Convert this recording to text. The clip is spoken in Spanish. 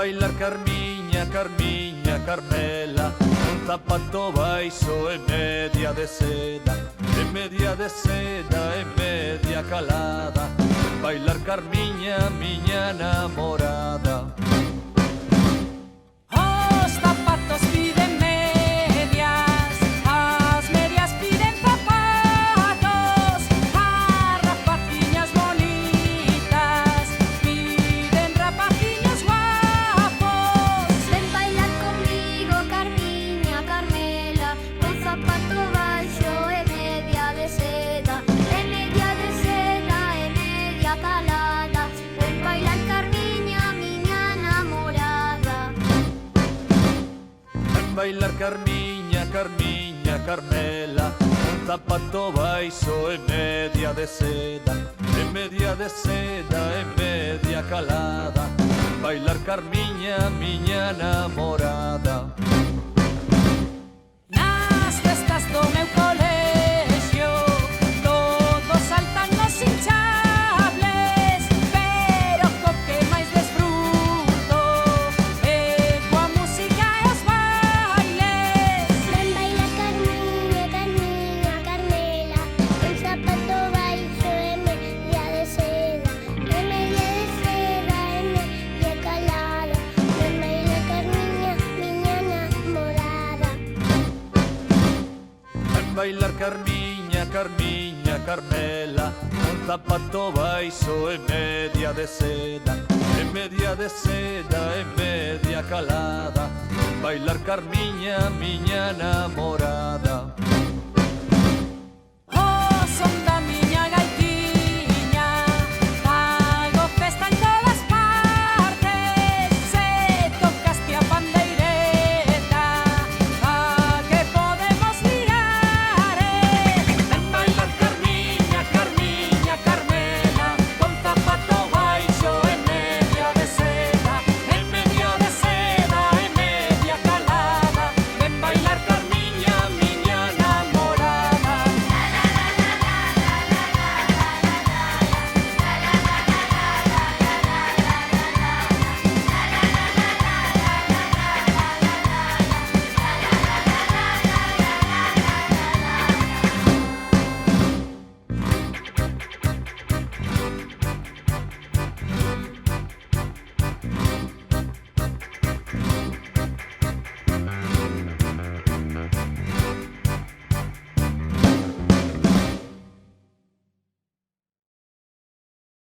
bailar Carmiña, Carmiña, Carmela, un zapato baizo en media de seda, en media de seda, en media calada. Bailar Carmiña, miña enamorada. Os zapatos piden medias, as medias piden zapatos, as rapaciñas bonitas piden rapaciños guapos. Ven bailar conmigo, Carmiña, Carmela, con zapato baixo e media de seda, e media de seda, e media calada. Ven bailar Carmiña, miña enamorada. Ven bailar Carmiña, Carmiña, Carmela, un zapato baizo en media de seda, en media de seda, en media calada. Bailar Carmiña, miña enamorada. Nas festas do meu colexio todos saltan nos hinchables, pero co que máis desfruto é coa música e os bailes. Ven bailar Carmiña, Carmiña, Carmela, un zapato baixo e media de seda, e media de seda, e media calada. Ven bailar Carmiña, miña enamorada. Ven bailar Carmiña, Carmiña, Carmela, un zapato baizo en media de seda, en media de seda, en media calada. Bailar Carmiña, miña enamorada.